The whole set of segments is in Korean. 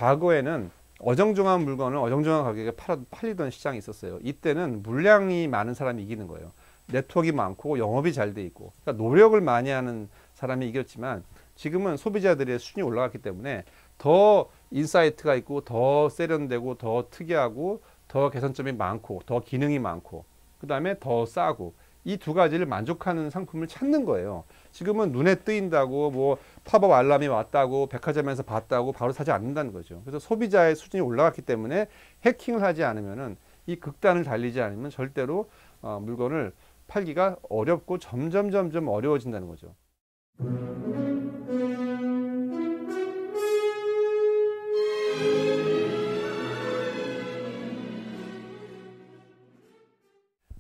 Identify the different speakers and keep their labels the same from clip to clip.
Speaker 1: 과거에는 어정쩡한 물건을 어정쩡한 가격에 팔리던 시장이 있었어요. 이때는 물량이 많은 사람이 이기는 거예요. 네트워크가 많고 영업이 잘 돼 있고, 그러니까 노력을 많이 하는 사람이 이겼지만, 지금은 소비자들의 수준이 올라갔기 때문에 더 인사이트가 있고 더 세련되고 더 특이하고 더 개선점이 많고 더 기능이 많고 그 다음에 더 싸고, 이 두 가지를 만족하는 상품을 찾는 거예요. 지금은 눈에 뜨인다고 뭐 팝업 알람이 왔다고 백화점에서 봤다고 바로 사지 않는다는 거죠. 그래서 소비자의 수준이 올라갔기 때문에 해킹을 하지 않으면은, 이 극단을 달리지 않으면 절대로 물건을 팔기가 어렵고 점점 어려워진다는 거죠.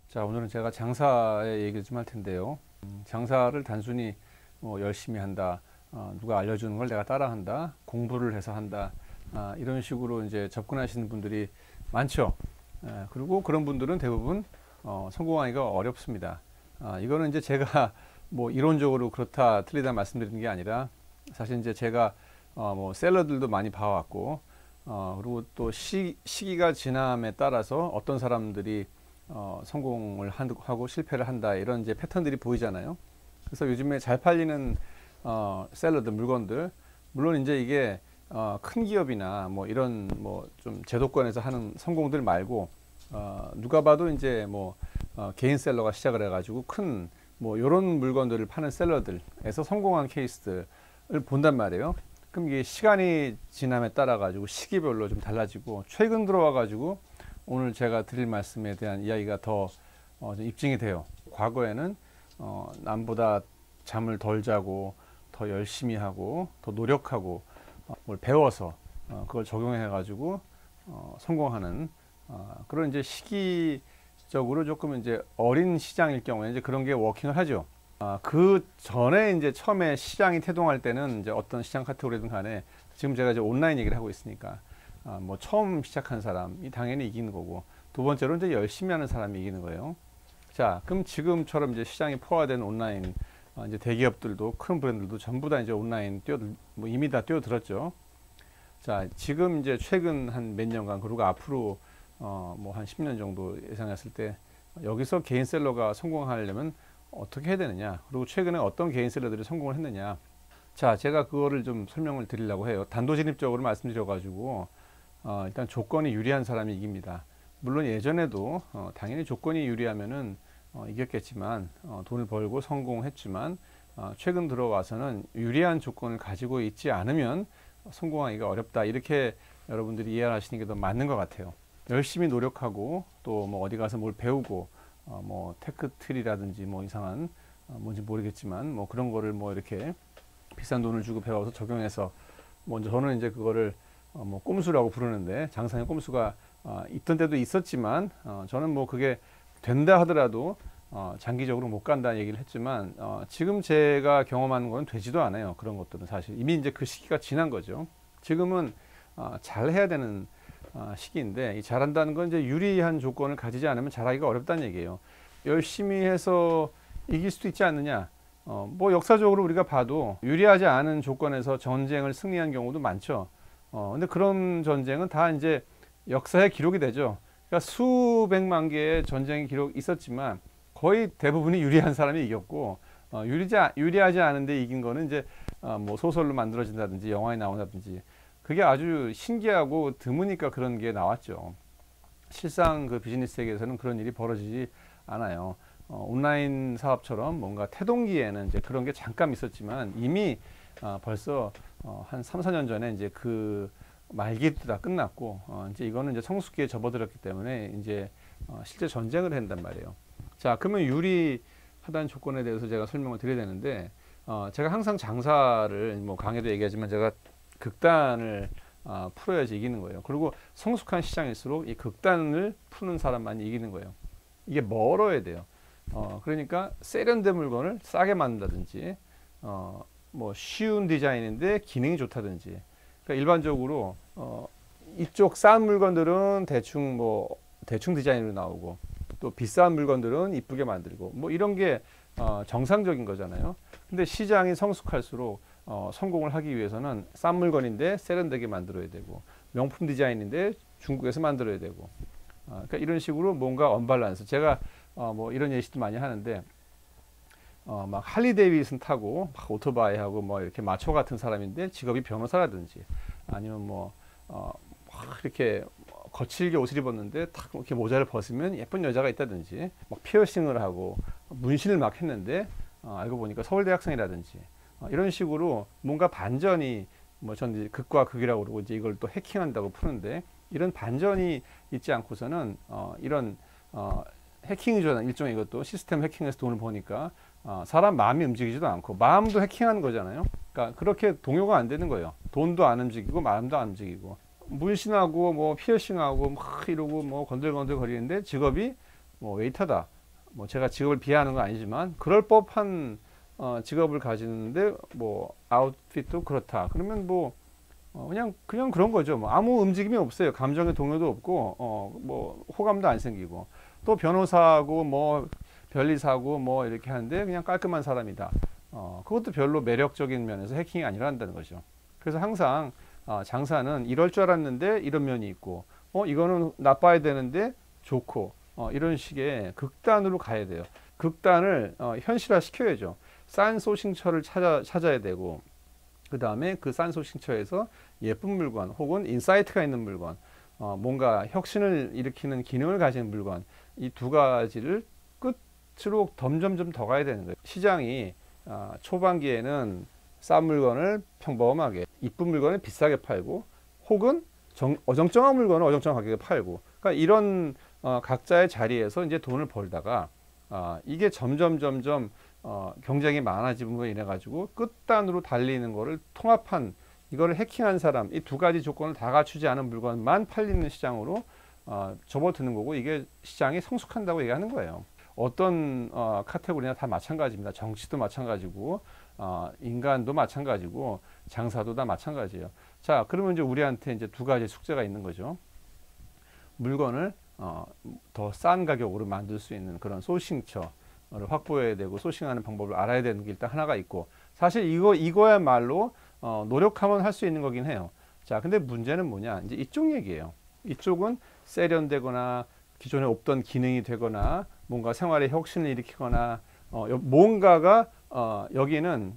Speaker 1: 자, 오늘은 제가 장사의 얘기를 좀 할 텐데요. 장사를 단순히 뭐 열심히 한다, 누가 알려주는 걸 내가 따라한다, 공부를 해서 한다, 이런 식으로 이제 접근하시는 분들이 많죠. 그리고 그런 분들은 대부분 성공하기가 어렵습니다. 이거는 이제 제가 뭐 이론적으로 그렇다 틀리다 말씀드리는 게 아니라, 사실 이제 제가 뭐 셀러들도 많이 봐왔고, 그리고 또 시기가 지남에 따라서 어떤 사람들이 성공을 하고 실패를 한다, 이런 이제 패턴들이 보이잖아요. 그래서 요즘에 잘 팔리는 샐러드 물건들, 물론 이제 이게 큰 기업이나 뭐 이런 뭐 좀 제도권에서 하는 성공들 말고, 누가 봐도 이제 뭐 개인 셀러가 시작을 해가지고 큰 뭐 이런 물건들을 파는 셀러들에서 성공한 케이스들을 본단 말이에요. 그럼 이게 시간이 지남에 따라 가지고 시기별로 좀 달라지고, 최근 들어와 가지고 오늘 제가 드릴 말씀에 대한 이야기가 더 좀 입증이 돼요. 과거에는 남보다 잠을 덜 자고 더 열심히 하고 더 노력하고 뭘 배워서 그걸 적용해 가지고 성공하는 그런 이제 시기적으로 조금 이제 어린 시장일 경우에 이제 그런 게 워킹을 하죠. 그 전에 이제 처음에 시장이 태동할 때는 이제 어떤 시장 카테고리든 간에, 지금 제가 이제 온라인 얘기를 하고 있으니까 뭐 처음 시작한 사람이 당연히 이기는 거고, 두 번째로 이제 열심히 하는 사람이 이기는 거예요. 자, 그럼 지금처럼 이제 시장이 포화된 온라인, 이제 대기업들도 큰 브랜드들도 전부 다 이제 온라인 뭐 이미 다 뛰어들었죠. 자, 지금 이제 최근 한 몇 년간, 그리고 앞으로 뭐 한 10년 정도 예상했을 때, 여기서 개인 셀러가 성공하려면 어떻게 해야 되느냐, 그리고 최근에 어떤 개인 셀러들이 성공을 했느냐. 자, 제가 그거를 좀 설명을 드리려고 해요. 단도직입적으로 말씀드려 가지고 일단 조건이 유리한 사람이 이깁니다. 물론 예전에도 당연히 조건이 유리하면은 이겼겠지만, 돈을 벌고 성공했지만, 최근 들어와서는 유리한 조건을 가지고 있지 않으면 성공하기가 어렵다, 이렇게 여러분들이 이해하시는 게 더 맞는 것 같아요. 열심히 노력하고 또 뭐 어디 가서 뭘 배우고 뭐 테크트리라든지 뭐 이상한 뭔지 모르겠지만 뭐 그런 거를 뭐 이렇게 비싼 돈을 주고 배워서 적용해서, 먼저 저는 이제 그거를 뭐 꼼수라고 부르는데, 장사의 꼼수가 있던 때도 있었지만, 저는 뭐 그게 된다 하더라도 장기적으로 못 간다는 얘기를 했지만, 지금 제가 경험하는 건 되지도 않아요. 그런 것들은 사실 이미 이제 그 시기가 지난 거죠. 지금은 잘 해야 되는 시기인데, 이 잘한다는 건 이제 유리한 조건을 가지지 않으면 잘하기가 어렵다는 얘기예요. 열심히 해서 이길 수도 있지 않느냐. 뭐 역사적으로 우리가 봐도 유리하지 않은 조건에서 전쟁을 승리한 경우도 많죠. 근데 그런 전쟁은 다 이제 역사에 기록이 되죠. 그러니까 수백만 개의 전쟁의 기록이 있었지만 거의 대부분이 유리한 사람이 이겼고, 유리하지 않은데 이긴 거는 이제 뭐 소설로 만들어진다든지 영화에 나온다든지, 그게 아주 신기하고 드무니까 그런 게 나왔죠. 실상 그 비즈니스 세계에서는 그런 일이 벌어지지 않아요. 온라인 사업처럼 뭔가 태동기에는 이제 그런 게 잠깐 있었지만, 이미 벌써 한 3, 4년 전에 이제 그 말기도 다 끝났고, 이제 이거는 이제 성숙기에 접어들었기 때문에 이제 실제 전쟁을 한단 말이에요. 자, 그러면 유리하다는 조건에 대해서 제가 설명을 드려야 되는데, 제가 항상 장사를 뭐 강의도 얘기하지만, 제가 극단을 풀어야지 이기는 거예요. 그리고 성숙한 시장일수록 이 극단을 푸는 사람만이 이기는 거예요. 이게 멀어야 돼요. 그러니까 세련된 물건을 싸게 만든다든지, 뭐 쉬운 디자인인데 기능이 좋다든지. 그러니까 일반적으로 이쪽 싼 물건들은 대충 디자인으로 나오고, 또 비싼 물건들은 이쁘게 만들고, 뭐 이런 게 정상적인 거잖아요. 근데 시장이 성숙할수록 성공을 하기 위해서는 싼 물건인데 세련되게 만들어야 되고 명품 디자인인데 중국에서 만들어야 되고 그러니까 이런 식으로 뭔가 언밸런스. 제가 뭐 이런 예시도 많이 하는데 막 할리 데이비슨 타고 막 오토바이 하고 뭐 이렇게 마초 같은 사람인데 직업이 변호사라든지 아니면 막 이렇게 거칠게 옷을 입었는데 탁 이렇게 모자를 벗으면 예쁜 여자가 있다든지 막 피어싱을 하고 문신을 막 했는데 알고 보니까 서울대 학생이라든지 이런 식으로 뭔가 반전이 뭐 전 극과 극이라고 그러고 이제 이걸 또 해킹한다고 푸는데 이런 반전이 있지 않고서는 이런 해킹이죠. 일종의 이것도 시스템 해킹에서 돈을 버니까 사람 마음이 움직이지도 않고 마음도 해킹하는 거잖아요. 그러니까 그렇게 동요가 안 되는 거예요. 돈도 안 움직이고 마음도 안 움직이고 문신하고 뭐 피어싱하고 막 이러고 뭐 건들건들 거리는데 직업이 뭐 웨이터다. 뭐 제가 직업을 비하하는 건 아니지만 그럴 법한 직업을 가지는데 뭐 아웃핏도 그렇다. 그러면 뭐 그냥 그런 거죠. 뭐 아무 움직임이 없어요. 감정의 동요도 없고 뭐 호감도 안 생기고 또 변호사하고 뭐 변리사고 뭐 이렇게 하는데 그냥 깔끔한 사람이다. 그것도 별로 매력적인 면에서 해킹이 아니라 한다는 거죠. 그래서 항상 장사는 이럴 줄 알았는데 이런 면이 있고 이거는 나빠야 되는데 좋고 이런 식의 극단으로 가야 돼요. 극단을 현실화 시켜야죠. 싼 소싱처를 찾아야 되고 그 다음에 그 싼 소싱처에서 예쁜 물건 혹은 인사이트가 있는 물건 뭔가 혁신을 일으키는 기능을 가진 물건 이 두 가지를 끝으로 점점점 더 가야 되는 거예요. 시장이 초반기에는 싼 물건을 평범하게 이쁜 물건을 비싸게 팔고 혹은 어정쩡한 물건을 어정쩡한 가격에 팔고 그러니까 이런 각자의 자리에서 이제 돈을 벌다가 이게 점점 경쟁이 많아짐으로 인해 가지고 끝단으로 달리는 거를 통합한 이거를 해킹한 사람 이 두 가지 조건을 다 갖추지 않은 물건만 팔리는 시장으로 접어드는 거고 이게 시장이 성숙한다고 얘기하는 거예요. 어떤 카테고리나 다 마찬가지입니다. 정치도 마찬가지고 인간도 마찬가지고 장사도 다 마찬가지예요. 자, 그러면 이제 우리한테 이제 두 가지 숙제가 있는 거죠. 물건을 더 싼 가격으로 만들 수 있는 그런 소싱처를 확보해야 되고 소싱하는 방법을 알아야 되는 게 일단 하나가 있고 사실 이거야말로 노력하면 할 수 있는 거긴 해요. 자, 근데 문제는 뭐냐? 이제 이쪽 얘기예요. 이쪽은 세련되거나 기존에 없던 기능이 되거나 뭔가 생활의 혁신을 일으키거나 뭔가가 여기는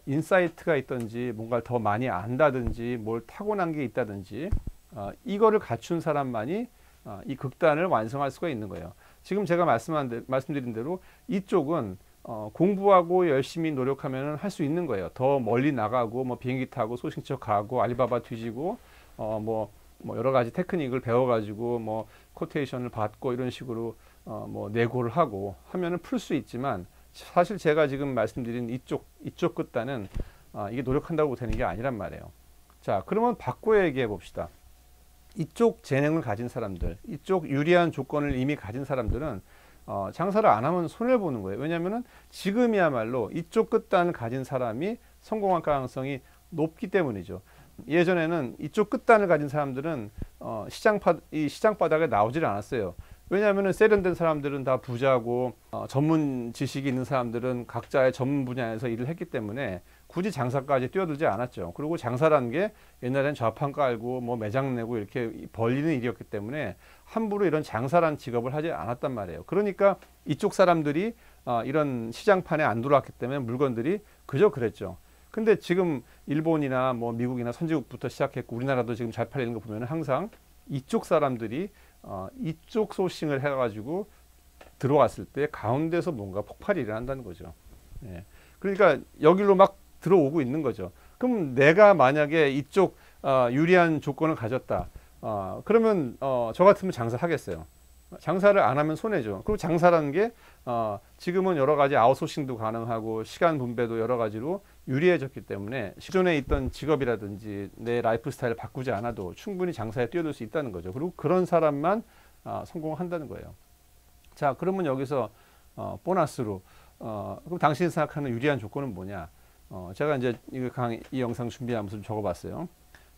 Speaker 1: 인사이트가 있든지 뭔가를 더 많이 안다든지 뭘 타고난 게 있다든지 이거를 갖춘 사람만이 이 극단을 완성할 수가 있는 거예요. 지금 제가 말씀드린 대로 이쪽은 공부하고 열심히 노력하면 할 수 있는 거예요. 더 멀리 나가고 뭐 비행기 타고 소싱처 가고 알리바바 뒤지고 뭐 여러 가지 테크닉을 배워가지고 뭐 코테이션을 받고 이런 식으로 뭐 내고를 하고 하면은 풀 수 있지만 사실 제가 지금 말씀드린 이쪽 끝단은 이게 노력한다고 되는 게 아니란 말이에요. 자, 그러면 바꿔 얘기해 봅시다. 이쪽 재능을 가진 사람들, 이쪽 유리한 조건을 이미 가진 사람들은 장사를 안 하면 손해를 보는 거예요. 왜냐하면은 지금이야말로 이쪽 끝단을 가진 사람이 성공할 가능성이 높기 때문이죠. 예전에는 이쪽 끝단을 가진 사람들은 이 시장 바닥에 나오질 않았어요. 왜냐하면 세련된 사람들은 다 부자고 전문 지식이 있는 사람들은 각자의 전문 분야에서 일을 했기 때문에 굳이 장사까지 뛰어들지 않았죠. 그리고 장사라는 게 옛날엔 좌판 깔고 뭐 매장 내고 이렇게 벌리는 일이었기 때문에 함부로 이런 장사라는 직업을 하지 않았단 말이에요. 그러니까 이쪽 사람들이 이런 시장판에 안 들어왔기 때문에 물건들이 그저 그랬죠. 근데 지금 일본이나 뭐 미국이나 선진국부터 시작했고 우리나라도 지금 잘 팔리는 거 보면 항상 이쪽 사람들이 이쪽 소싱을 해가지고 들어왔을 때 가운데서 뭔가 폭발이 일어난다는 거죠. 예. 그러니까 여기로 막 들어오고 있는 거죠. 그럼 내가 만약에 이쪽 유리한 조건을 가졌다. 그러면 저 같으면 장사하겠어요. 장사를 안 하면 손해죠. 그리고 장사라는 게 지금은 여러 가지 아웃소싱도 가능하고 시간 분배도 여러 가지로 유리해졌기 때문에 기존에 있던 직업이라든지 내 라이프 스타일을 바꾸지 않아도 충분히 장사에 뛰어들 수 있다는 거죠. 그리고 그런 사람만 성공한다는 거예요. 자, 그러면 여기서 보너스로 그럼 당신이 생각하는 유리한 조건은 뭐냐? 제가 이제 이 영상 준비하면서 좀 적어봤어요.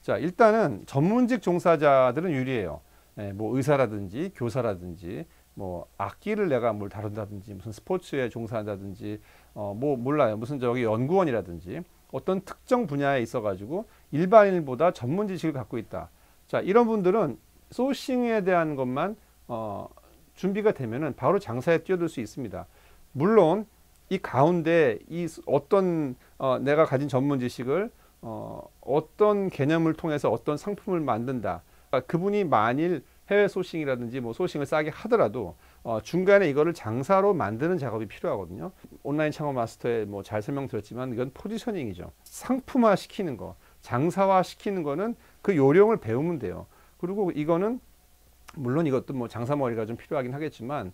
Speaker 1: 자, 일단은 전문직 종사자들은 유리해요. 예, 뭐 의사라든지 교사라든지 뭐 악기를 내가 다룬다든지 무슨 스포츠에 종사한다든지 뭐 몰라요. 무슨 저기 연구원이라든지 어떤 특정 분야에 있어 가지고 일반인보다 전문 지식을 갖고 있다. 자, 이런 분들은 소싱에 대한 것만 준비가 되면은 바로 장사에 뛰어들 수 있습니다. 물론 이 가운데 이 어떤 내가 가진 전문 지식을 어떤 개념을 통해서 어떤 상품을 만든다. 그러니까 그분이 만일 해외 소싱이라든지 뭐 소싱을 싸게 하더라도 중간에 이거를 장사로 만드는 작업이 필요하거든요. 온라인 창업 마스터에 뭐 잘 설명드렸지만 이건 포지셔닝이죠. 상품화 시키는 거, 장사화 시키는 거는 그 요령을 배우면 돼요. 그리고 이거는 물론 이것도 뭐 장사머리가 좀 필요하긴 하겠지만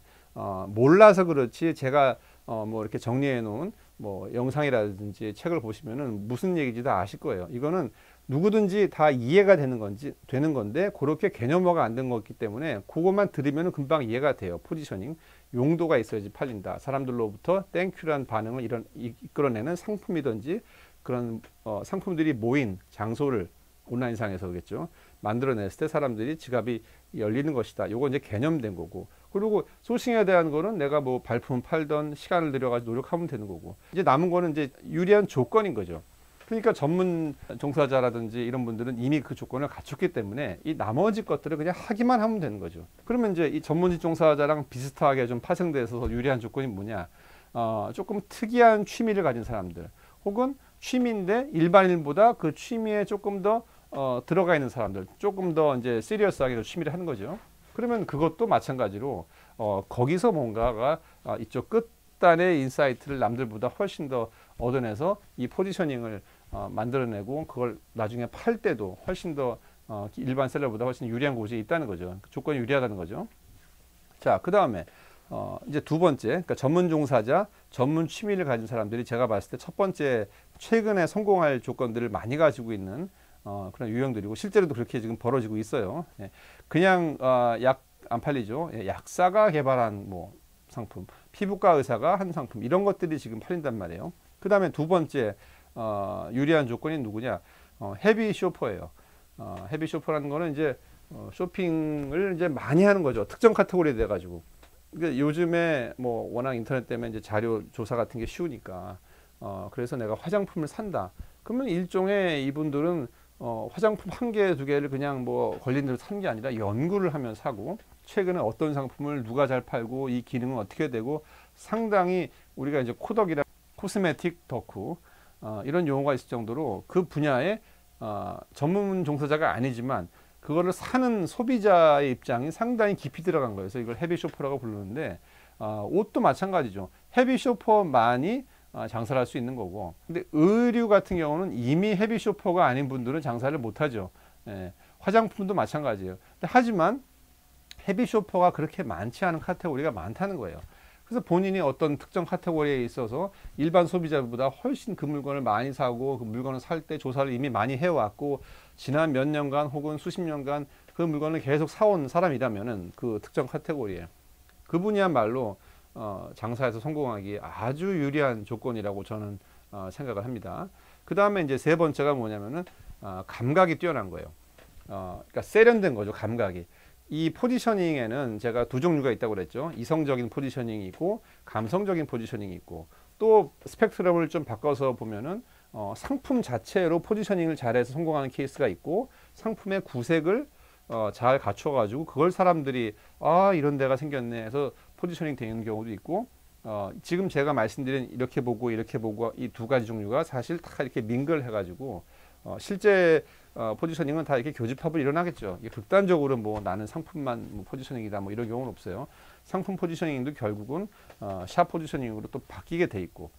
Speaker 1: 몰라서 그렇지 제가 뭐 이렇게 정리해 놓은 뭐 영상이라든지 책을 보시면은 무슨 얘기인지 다 아실 거예요. 이거는 누구든지 다 이해가 되는 건데 그렇게 개념화가 안 된 거기 때문에 그것만 들으면 금방 이해가 돼요. 포지셔닝 용도가 있어야지 팔린다. 사람들로부터 땡큐라는 반응을 이끌어내는 상품이든지 그런 상품들이 모인 장소를 온라인상에서겠죠. 만들어냈을 때 사람들이 지갑이 열리는 것이다. 요거 이제 개념된 거고. 그리고 소싱에 대한 거는 내가 뭐 발품 팔던 시간을 들여가지고 노력하면 되는 거고. 이제 남은 거는 이제 유리한 조건인 거죠. 그러니까 전문 종사자라든지 이런 분들은 이미 그 조건을 갖췄기 때문에 이 나머지 것들을 그냥 하기만 하면 되는 거죠. 그러면 이제 이 전문직 종사자랑 비슷하게 좀 파생돼서 유리한 조건이 뭐냐? 조금 특이한 취미를 가진 사람들, 혹은 취미인데 일반인보다 그 취미에 조금 더 들어가 있는 사람들, 조금 더 이제 시리어스하게 취미를 하는 거죠. 그러면 그것도 마찬가지로 거기서 뭔가가 이쪽 끝단의 인사이트를 남들보다 훨씬 더 얻어내서 이 포지셔닝을 만들어내고 그걸 나중에 팔 때도 훨씬 더 일반 셀러보다 훨씬 유리한 곳이 있다는 거죠. 조건이 유리하다는 거죠. 자, 그 다음에 이제 두 번째, 그러니까 전문 종사자, 전문 취미를 가진 사람들이 제가 봤을 때 첫 번째 최근에 성공할 조건들을 많이 가지고 있는 그런 유형들이고 실제로도 그렇게 지금 벌어지고 있어요. 예. 그냥 약 안 팔리죠. 예. 약사가 개발한 뭐 상품, 피부과 의사가 한 상품 이런 것들이 지금 팔린단 말이에요. 그 다음에 두 번째 유리한 조건이 누구냐? 헤비 쇼퍼예요. 헤비 쇼퍼라는 거는 이제 쇼핑을 이제 많이 하는 거죠. 특정 카테고리에 돼 가지고. 그러니까 요즘에 뭐 워낙 인터넷 때문에 이제 자료 조사 같은 게 쉬우니까 그래서 내가 화장품을 산다. 그러면 일종의 이분들은 화장품 한 개, 두 개를 그냥 뭐 걸린 대로 산 게 아니라 연구를 하면 사고 최근에 어떤 상품을 누가 잘 팔고 이 기능은 어떻게 되고 상당히 우리가 이제 코덕이라 코스메틱 덕후 이런 용어가 있을 정도로 그 분야에 전문 종사자가 아니지만 그거를 사는 소비자의 입장이 상당히 깊이 들어간 거예요. 그래서 이걸 헤비 쇼퍼라고 부르는데 옷도 마찬가지죠. 헤비 쇼퍼만이 장사를 할 수 있는 거고, 근데 의류 같은 경우는 이미 헤비 쇼퍼가 아닌 분들은 장사를 못하죠. 예, 화장품도 마찬가지예요. 근데 하지만 헤비 쇼퍼가 그렇게 많지 않은 카테고리가 많다는 거예요. 그래서 본인이 어떤 특정 카테고리에 있어서 일반 소비자보다 훨씬 그 물건을 많이 사고 그 물건을 살 때 조사를 이미 많이 해왔고 지난 몇 년간 혹은 수십 년간 그 물건을 계속 사온 사람이라면은 그 특정 카테고리에 그분이야말로 장사에서 성공하기 아주 유리한 조건이라고 저는 생각을 합니다. 그 다음에 이제 세 번째가 뭐냐면은 감각이 뛰어난 거예요. 그러니까 세련된 거죠, 감각이. 이 포지셔닝에는 제가 두 종류가 있다고 그랬죠. 이성적인 포지셔닝이 있고 감성적인 포지셔닝이 있고 또 스펙트럼을 좀 바꿔서 보면은 상품 자체로 포지셔닝을 잘해서 성공하는 케이스가 있고 상품의 구색을 잘 갖춰가지고 그걸 사람들이 이런 데가 생겼네 해서 포지셔닝 되는 경우도 있고 지금 제가 말씀드린 이렇게 보고 이 두 가지 종류가 사실 다 이렇게 밍글 해가지고 실제 포지셔닝은 다 이렇게 교집합을 일어나겠죠. 이게 극단적으로 뭐 나는 상품만 뭐 포지셔닝이다 뭐 이런 경우는 없어요. 상품 포지셔닝도 결국은 샵 포지셔닝으로 또 바뀌게 돼 있고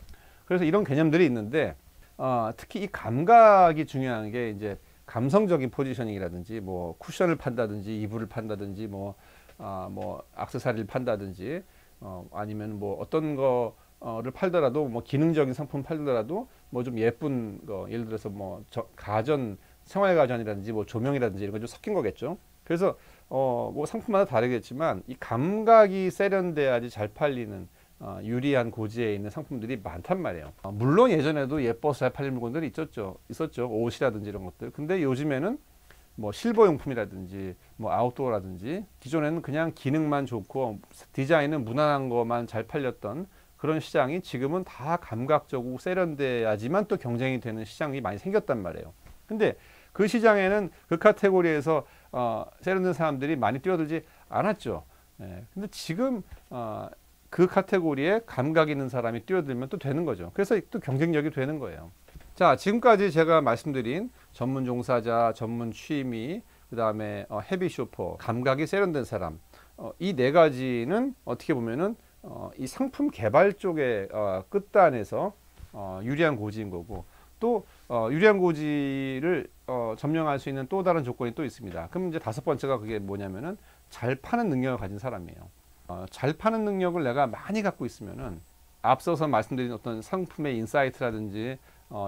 Speaker 1: 그래서 이런 개념들이 있는데 특히 이 감각이 중요한 게 이제 감성적인 포지셔닝이라든지 뭐 쿠션을 판다든지 이불을 판다든지 뭐 액세서리를 판다든지 아니면 뭐 어떤 거를 팔더라도 뭐 기능적인 상품 팔더라도 뭐 좀 예쁜 거 예를 들어서 뭐 가전 생활 가전이라든지 뭐 조명이라든지 이런 거 좀 섞인 거겠죠. 그래서 뭐 상품마다 다르겠지만 이 감각이 세련돼야지 잘 팔리는 유리한 고지에 있는 상품들이 많단 말이에요. 물론 예전에도 예뻐서 잘 팔리는 물건들이 있었죠. 옷이라든지 이런 것들. 근데 요즘에는 뭐 실버용품이라든지 뭐 아웃도어라든지 기존에는 그냥 기능만 좋고 디자인은 무난한 것만 잘 팔렸던 그런 시장이 지금은 다 감각적이고 세련돼야지만 또 경쟁이 되는 시장이 많이 생겼단 말이에요. 근데 그 시장에는 그 카테고리에서 세련된 사람들이 많이 뛰어들지 않았죠. 예, 근데 지금 그 카테고리에 감각 있는 사람이 뛰어들면 또 되는 거죠. 그래서 또 경쟁력이 되는 거예요. 자, 지금까지 제가 말씀드린 전문 종사자, 전문 취미, 그 다음에 헤비 쇼퍼, 감각이 세련된 사람, 이 네 가지는 어떻게 보면은 이 상품 개발 쪽의 끝단에서 유리한 고지인 거고, 또 유리한 고지를 점령할 수 있는 또 다른 조건이 또 있습니다. 그럼 이제 다섯 번째가 그게 뭐냐면은 잘 파는 능력을 가진 사람이에요. 잘 파는 능력을 내가 많이 갖고 있으면은 앞서서 말씀드린 어떤 상품의 인사이트라든지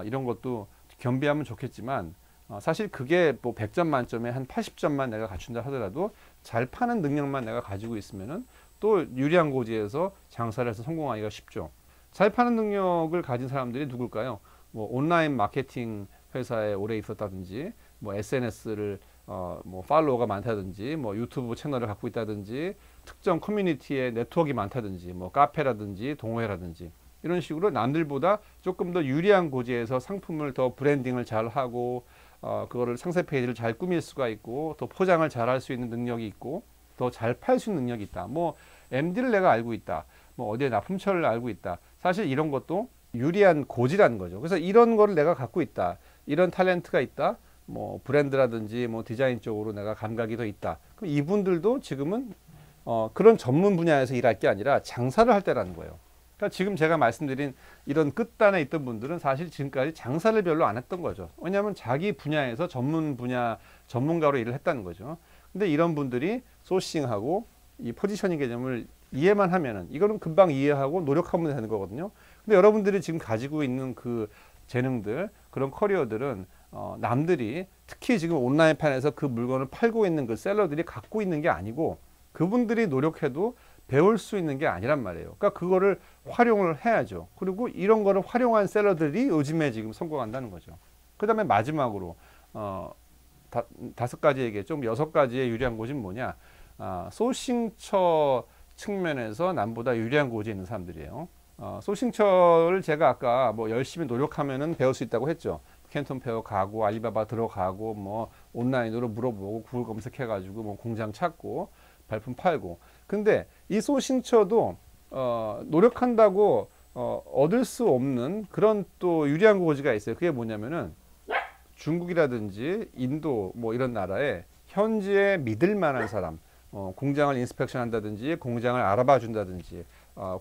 Speaker 1: 이런 것도 겸비하면 좋겠지만 사실 그게 뭐 100점 만점에 한 80점만 내가 갖춘다 하더라도 잘 파는 능력만 내가 가지고 있으면은 또 유리한 고지에서 장사를 해서 성공하기가 쉽죠. 잘 파는 능력을 가진 사람들이 누굴까요? 뭐 온라인 마케팅 회사에 오래 있었다든지, 뭐 SNS를 뭐 팔로워가 많다든지, 뭐 유튜브 채널을 갖고 있다든지, 특정 커뮤니티에 네트워크가 많다든지, 뭐 카페라든지 동호회라든지 이런 식으로 남들보다 조금 더 유리한 고지에서 상품을 더 브랜딩을 잘 하고 그거를 상세 페이지를 잘 꾸밀 수가 있고 또 포장을 잘 할 수 있는 능력이 있고 더 잘 팔 수 있는 능력이 있다. 뭐 MD를 내가 알고 있다. 뭐 어디에 납품처를 알고 있다. 사실 이런 것도 유리한 고지라는 거죠. 그래서 이런 거를 내가 갖고 있다. 이런 탤런트가 있다. 뭐 브랜드라든지 뭐 디자인 쪽으로 내가 감각이 더 있다. 그럼 이분들도 지금은 그런 전문 분야에서 일할 게 아니라 장사를 할 때라는 거예요. 그러니까 지금 제가 말씀드린 이런 끝단에 있던 분들은 사실 지금까지 장사를 별로 안 했던 거죠. 왜냐하면 자기 분야에서 전문 분야 전문가로 일을 했다는 거죠. 근데 이런 분들이 소싱하고 이 포지셔닝 개념을 이해만 하면은 이거는 금방 이해하고 노력하면 되는 거거든요. 근데 여러분들이 지금 가지고 있는 그 재능들, 그런 커리어들은 남들이 특히 지금 온라인판에서 그 물건을 팔고 있는 그 셀러들이 갖고 있는 게 아니고 그분들이 노력해도 배울 수 있는 게 아니란 말이에요. 그러니까 그거를 활용을 해야죠. 그리고 이런 거를 활용한 셀러들이 요즘에 지금 성공한다는 거죠. 그 다음에 마지막으로 다섯 가지 얘기에 좀 여섯 가지의 유리한 고지는 뭐냐? 소싱처 측면에서 남보다 유리한 고지에 있는 사람들이에요. 소싱처를 제가 아까 뭐 열심히 노력하면은 배울 수 있다고 했죠. 캔톤 페어 가고 알리바바 들어가고 뭐 온라인으로 물어보고 구글 검색해가지고 뭐 공장 찾고 발품 팔고. 근데 이 소싱처도 노력한다고 얻을 수 없는 그런 또 유리한 고지가 있어요. 그게 뭐냐면은 중국이라든지 인도 뭐 이런 나라에 현지에 믿을 만한 사람, 공장을 인스펙션 한다든지 공장을 알아봐 준다든지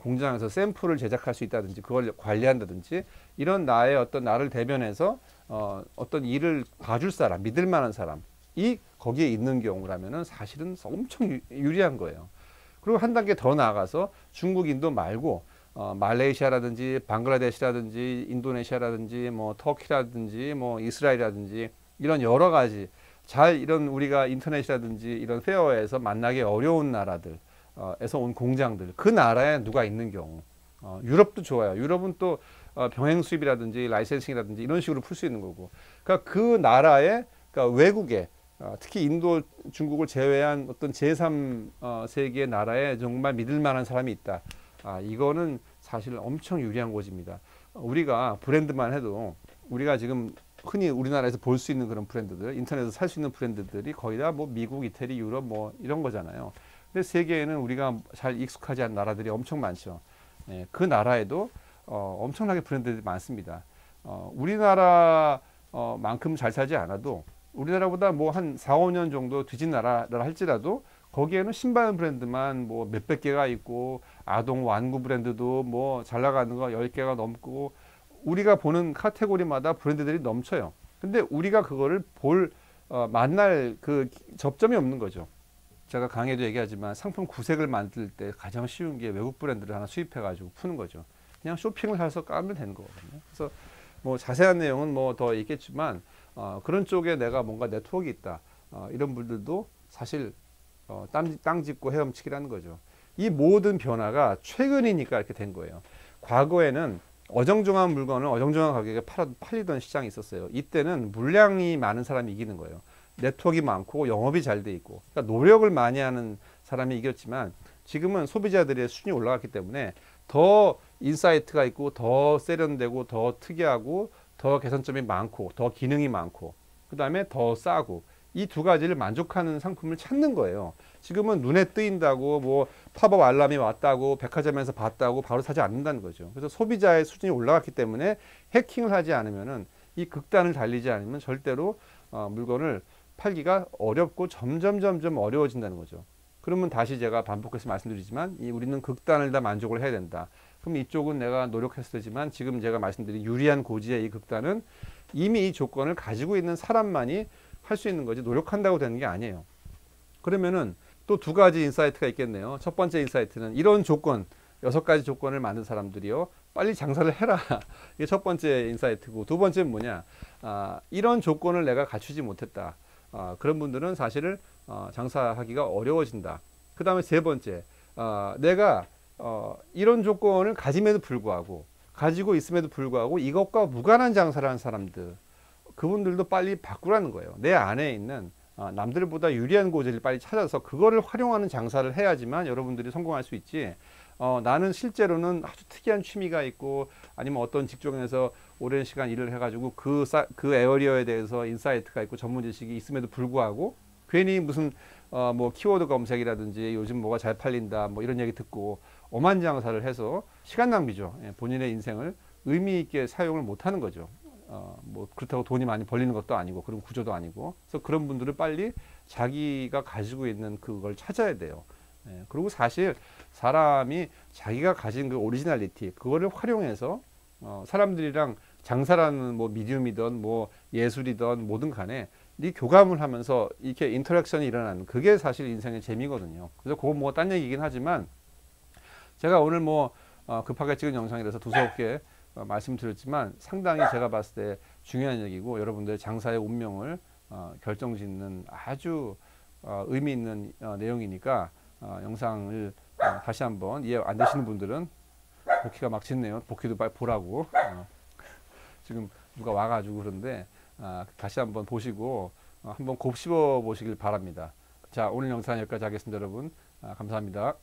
Speaker 1: 공장에서 샘플을 제작할 수 있다든지 그걸 관리한다든지 이런 나를 대변해서 어떤 일을 봐줄 사람, 믿을 만한 사람이 거기에 있는 경우라면은 사실은 엄청 유리한 거예요. 그리고 한 단계 더 나아가서 중국, 인도 말고 말레이시아라든지 방글라데시라든지 인도네시아라든지 뭐 터키라든지 뭐 이스라엘이라든지 이런 여러 가지 이런 우리가 인터넷이라든지 이런 페어에서 만나기 어려운 나라들에서 온 공장들, 그 나라에 누가 있는 경우, 유럽도 좋아요. 유럽은 또 병행 수입이라든지 라이센싱이라든지 이런 식으로 풀 수 있는 거고, 그러니까 그 나라에, 그러니까 외국에 특히 인도, 중국을 제외한 어떤 제3세계의 나라에 정말 믿을 만한 사람이 있다. 이거는 사실 엄청 유리한 고지입니다. 우리가 브랜드만 해도 우리가 지금 흔히 우리나라에서 볼 수 있는 그런 브랜드들, 인터넷에서 살 수 있는 브랜드들이 거의 다 뭐 미국, 이태리, 유럽 뭐 이런 거잖아요. 근데 세계에는 우리가 잘 익숙하지 않은 나라들이 엄청 많죠. 예, 그 나라에도 엄청나게 브랜드들이 많습니다. 우리나라만큼 잘 살지 않아도 우리나라보다 뭐 한 4, 5년 정도 뒤진 나라라 할지라도 거기에는 신발 브랜드만 뭐 몇백 개가 있고 아동 완구 브랜드도 뭐 잘 나가는 거 10개가 넘고 우리가 보는 카테고리마다 브랜드들이 넘쳐요. 근데 우리가 그거를 만날 그 접점이 없는 거죠. 제가 강의도 얘기하지만 상품 구색을 만들 때 가장 쉬운 게 외국 브랜드를 하나 수입해 가지고 푸는 거죠. 그냥 쇼핑을 해서 까면 되는 거거든요. 그래서 뭐 자세한 내용은 뭐 더 있겠지만 그런 쪽에 내가 뭔가 네트워크가 있다. 이런 분들도 사실 땅 짚고 헤엄치기라는 거죠. 이 모든 변화가 최근이니까 이렇게 된 거예요. 과거에는 어정쩡한 물건을 어정쩡한 가격에 팔리던 시장이 있었어요. 이때는 물량이 많은 사람이 이기는 거예요. 네트워크가 많고 영업이 잘 돼 있고, 그러니까 노력을 많이 하는 사람이 이겼지만 지금은 소비자들의 수준이 올라갔기 때문에 더 인사이트가 있고 더 세련되고 더 특이하고 더 개선점이 많고 더 기능이 많고 그 다음에 더 싸고 이 두 가지를 만족하는 상품을 찾는 거예요. 지금은 눈에 뜨인다고 뭐 팝업 알람이 왔다고 백화점에서 봤다고 바로 사지 않는다는 거죠. 그래서 소비자의 수준이 올라갔기 때문에 해킹을 하지 않으면은 이 극단을 달리지 않으면 절대로 물건을 팔기가 어렵고 점점 어려워진다는 거죠. 그러면 다시 제가 반복해서 말씀드리지만 우리는 극단을 다 만족을 해야 된다. 그럼 이쪽은 내가 노력했으지만 지금 제가 말씀드린 유리한 고지의 이 극단은 이미 이 조건을 가지고 있는 사람만이 할 수 있는 거지 노력한다고 되는 게 아니에요. 그러면은 또 두 가지 인사이트가 있겠네요. 첫 번째 인사이트는 이런 조건 6가지 조건을 만든 사람들이요 빨리 장사를 해라. 이게 첫 번째 인사이트고 두 번째는 뭐냐 이런 조건을 내가 갖추지 못했다. 그런 분들은 사실은 장사하기가 어려워진다. 그 다음에 세 번째 내가 이런 조건을 가짐에도 불구하고 가지고 있음에도 불구하고 이것과 무관한 장사를 하는 사람들 그분들도 빨리 바꾸라는 거예요. 내 안에 있는 남들보다 유리한 고지를 빨리 찾아서 그거를 활용하는 장사를 해야지만 여러분들이 성공할 수 있지. 나는 실제로는 아주 특이한 취미가 있고 아니면 어떤 직종에서 오랜 시간 일을 해가지고 그 에어리어에 대해서 인사이트가 있고 전문 지식이 있음에도 불구하고 괜히 무슨 뭐 키워드 검색이라든지 요즘 뭐가 잘 팔린다 뭐 이런 얘기 듣고 엄한 장사를 해서 시간 낭비죠. 본인의 인생을 의미 있게 사용을 못하는 거죠. 뭐 그렇다고 돈이 많이 벌리는 것도 아니고 그런 구조도 아니고 그래서 그런 분들은 빨리 자기가 가지고 있는 그걸 찾아야 돼요. 그리고 사실 사람이 자기가 가진 그 오리지널리티 그거를 활용해서 사람들이랑 장사라는 뭐 미디움이든 뭐 예술이든 뭐든 간에 이 교감을 하면서 이렇게 인터랙션이 일어나는 그게 사실 인생의 재미거든요. 그래서 그건 뭐 딴 얘기긴 하지만 제가 오늘 뭐 급하게 찍은 영상이라서 두서없게 말씀드렸지만 상당히 제가 봤을 때 중요한 얘기고 여러분들의 장사의 운명을 결정짓는 아주 의미 있는 내용이니까 영상을 다시 한번 이해 안 되시는 분들은 복귀가 막 짙네요. 복귀도 빨리 보라고 지금 누가 와가지고 그런데 다시 한번 보시고 한번 곱씹어 보시길 바랍니다. 자 오늘 영상 여기까지 하겠습니다. 여러분 감사합니다.